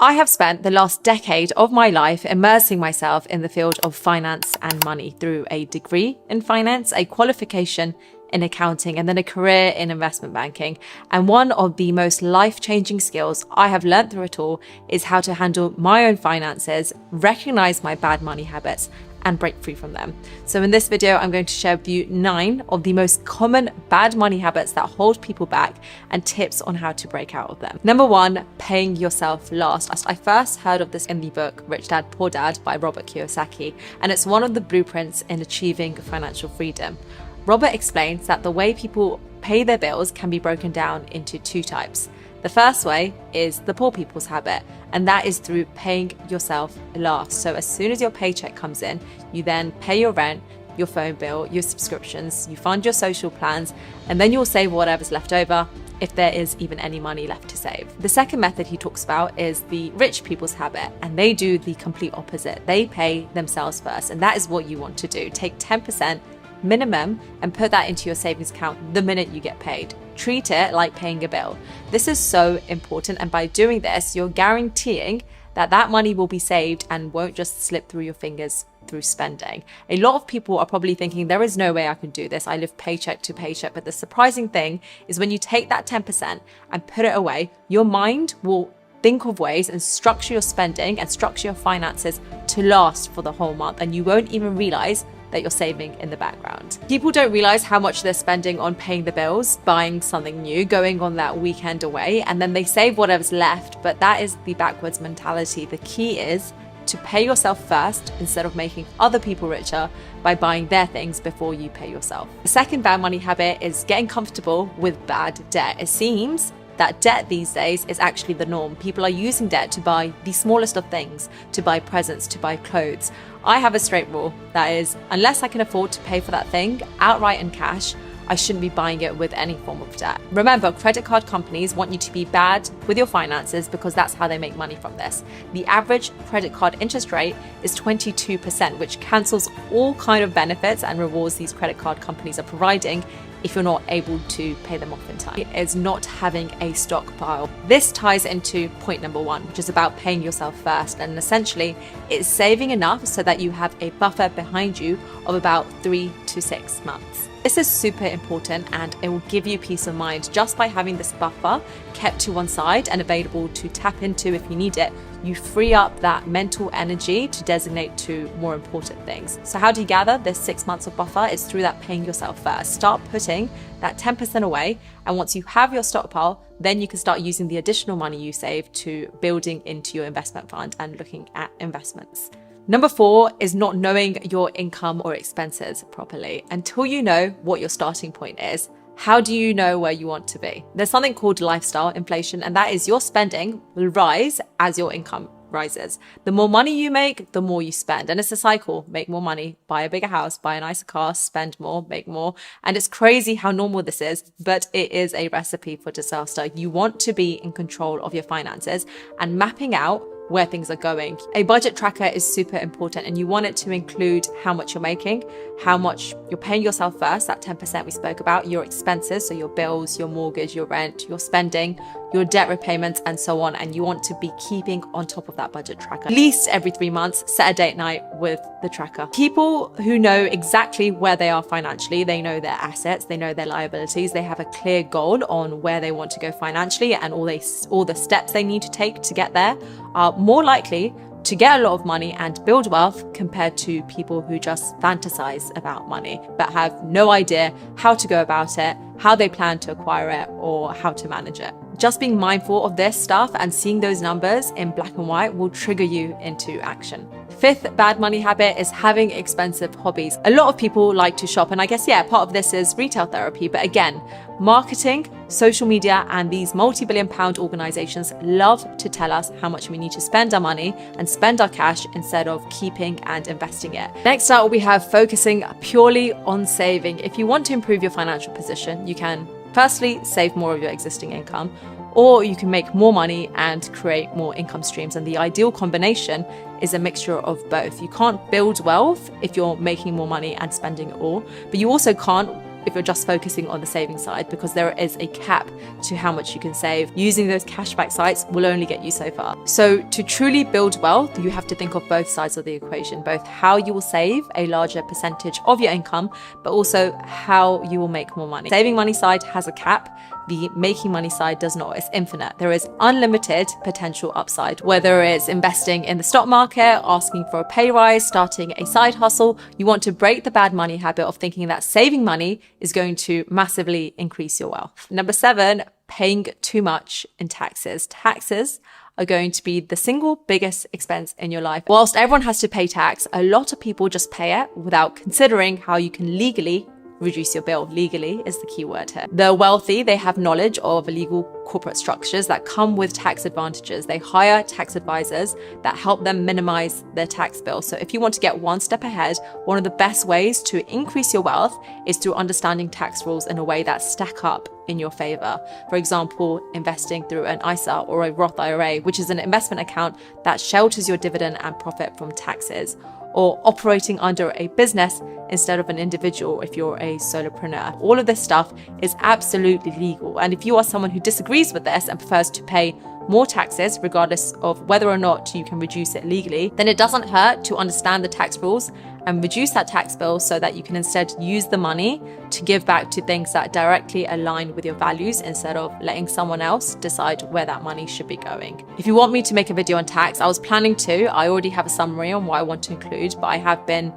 I have spent the last decade of my life immersing myself in the field of finance and money through a degree in finance, a qualification in accounting, and then a career in investment banking. And one of the most life-changing skills I have learned through it all is how to handle my own finances, recognize my bad money habits, and break free from them. So in this video, I'm going to share with you 9 of the most common bad money habits that hold people back and tips on how to break out of them. Number 1, paying yourself last. I first heard of this in the book Rich Dad, Poor Dad by Robert Kiyosaki, and it's one of the blueprints in achieving financial freedom. Robert explains that the way people pay their bills can be broken down into 2 types. The first way is the poor people's habit, and that is through paying yourself last. So as soon as your paycheck comes in, you then pay your rent, your phone bill, your subscriptions, you fund your social plans, and then you'll save whatever's left over, if there is even any money left to save. The second method he talks about is the rich people's habit, and they do the complete opposite. They pay themselves first, and that is what you want to do. Take 10% minimum and put that into your savings account the minute you get paid. Treat it like paying a bill. This is so important, and by doing this, you're guaranteeing that that money will be saved and won't just slip through your fingers through spending. A lot of people are probably thinking, there is no way I can do this. I live paycheck to paycheck. But the surprising thing is when you take that 10% and put it away, your mind will think of ways and structure your spending and structure your finances to last for the whole month, and you won't even realize that you're saving in the background. People don't realize how much they're spending on paying the bills, buying something new, going on that weekend away, and then they save whatever's left, but that is the backwards mentality. The key is to pay yourself first instead of making other people richer by buying their things before you pay yourself. The second bad money habit is getting comfortable with bad debt. It seems that debt these days is actually the norm. People are using debt to buy the smallest of things, to buy presents, to buy clothes. I have a straight rule, that is, unless I can afford to pay for that thing outright in cash, I shouldn't be buying it with any form of debt. Remember, credit card companies want you to be bad with your finances because that's how they make money from this. The average credit card interest rate is 22%, which cancels all kind of benefits and rewards these credit card companies are providing if you're not able to pay them off in time. It is not having a stockpile. This ties into point number 1, which is about paying yourself first. And essentially, it's saving enough so that you have a buffer behind you of about 3 to 6 months. This is super important, and it will give you peace of mind just by having this buffer kept to one side and available to tap into if you need it. You free up that mental energy to designate to more important things. So how do you gather this 6 months of buffer? It's through that paying yourself first. Start putting that 10% away, and once you have your stockpile, then you can start using the additional money you save to building into your investment fund and looking at investments. Number 4 is not knowing your income or expenses properly. Until you know what your starting point is, how do you know where you want to be? There's something called lifestyle inflation, and that is your spending will rise as your income rises. The more money you make, the more you spend. And it's a cycle. Make more money, buy a bigger house, buy a nicer car, spend more, make more. And it's crazy how normal this is, but it is a recipe for disaster. You want to be in control of your finances and mapping out where things are going. A budget tracker is super important, and you want it to include how much you're making, how much you're paying yourself first, that 10% we spoke about, your expenses, so your bills, your mortgage, your rent, your spending, your debt repayments, and so on. And you want to be keeping on top of that budget tracker. At least every 3 months, set a date night with the tracker. People who know exactly where they are financially, they know their assets, they know their liabilities, they have a clear goal on where they want to go financially and all the steps they need to take to get there, are more likely to get a lot of money and build wealth compared to people who just fantasize about money but have no idea how to go about it, how they plan to acquire it, or how to manage it. Just being mindful of this stuff and seeing those numbers in black and white will trigger you into action. 5th bad money habit is having expensive hobbies. A lot of people like to shop, and I guess, part of this is retail therapy. But again, marketing, social media, and these multi-billion-pound organizations love to tell us how much we need to spend our money and spend our cash instead of keeping and investing it. Next up, we have focusing purely on saving. If you want to improve your financial position, you can firstly save more of your existing income, or you can make more money and create more income streams. And the ideal combination is a mixture of both. You can't build wealth if you're making more money and spending it all, but you also can't if you're just focusing on the saving side, because there is a cap to how much you can save. Using those cashback sites will only get you so far. So to truly build wealth, you have to think of both sides of the equation, both how you will save a larger percentage of your income, but also how you will make more money. Saving money side has a cap. The making money side does not. It's infinite. There is unlimited potential upside. Whether it's investing in the stock market, asking for a pay rise, starting a side hustle, you want to break the bad money habit of thinking that saving money is going to massively increase your wealth. Number 7, paying too much in taxes. Taxes are going to be the single biggest expense in your life. Whilst everyone has to pay tax, a lot of people just pay it without considering how you can legally reduce your bill. Legally is the key word here. The wealthy, they have knowledge of illegal corporate structures that come with tax advantages. They hire tax advisors that help them minimize their tax bill. So if you want to get one step ahead, one of the best ways to increase your wealth is through understanding tax rules in a way that stack up in your favor. For example, investing through an ISA or a Roth IRA, which is an investment account that shelters your dividend and profit from taxes, or operating under a business instead of an individual if you're a solopreneur. All of this stuff is absolutely legal. And if you are someone who disagrees with this and prefers to pay more taxes, regardless of whether or not you can reduce it legally, then it doesn't hurt to understand the tax rules and reduce that tax bill so that you can instead use the money to give back to things that directly align with your values instead of letting someone else decide where that money should be going. If you want me to make a video on tax, I was planning to. I already have a summary on what I want to include, but I have been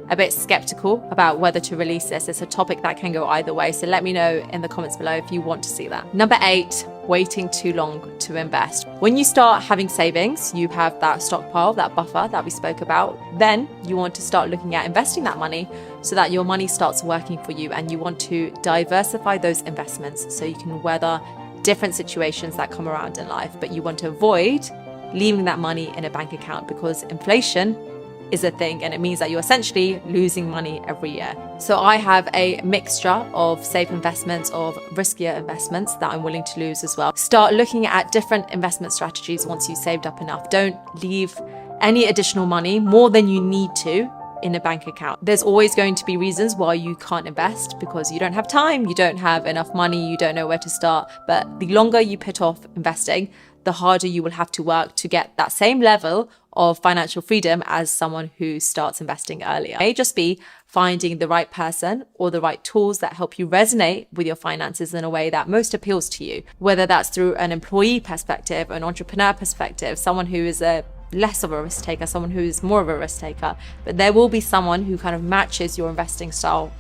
a bit skeptical about whether to release this. It's a topic that can go either way, so let me know in the comments below if you want to see that. Number 8, waiting too long to invest. When you start having savings, you have that stockpile, that buffer that we spoke about, then you want to start looking at investing that money so that your money starts working for you, and you want to diversify those investments so you can weather different situations that come around in life. But you want to avoid leaving that money in a bank account, because inflation is a thing, and it means that you're essentially losing money every year. So I have a mixture of safe investments, of riskier investments that I'm willing to lose as well. Start looking at different investment strategies once you've saved up enough. Don't leave any additional money more than you need to in a bank account. There's always going to be reasons why you can't invest, because you don't have time, you don't have enough money, you don't know where to start. But the longer you put off investing, the harder you will have to work to get that same level of financial freedom as someone who starts investing earlier. It may just be finding the right person or the right tools that help you resonate with your finances in a way that most appeals to you, whether that's through an employee perspective, an entrepreneur perspective, someone who is a less of a risk taker, someone who is more of a risk taker. But there will be someone who kind of matches your investing style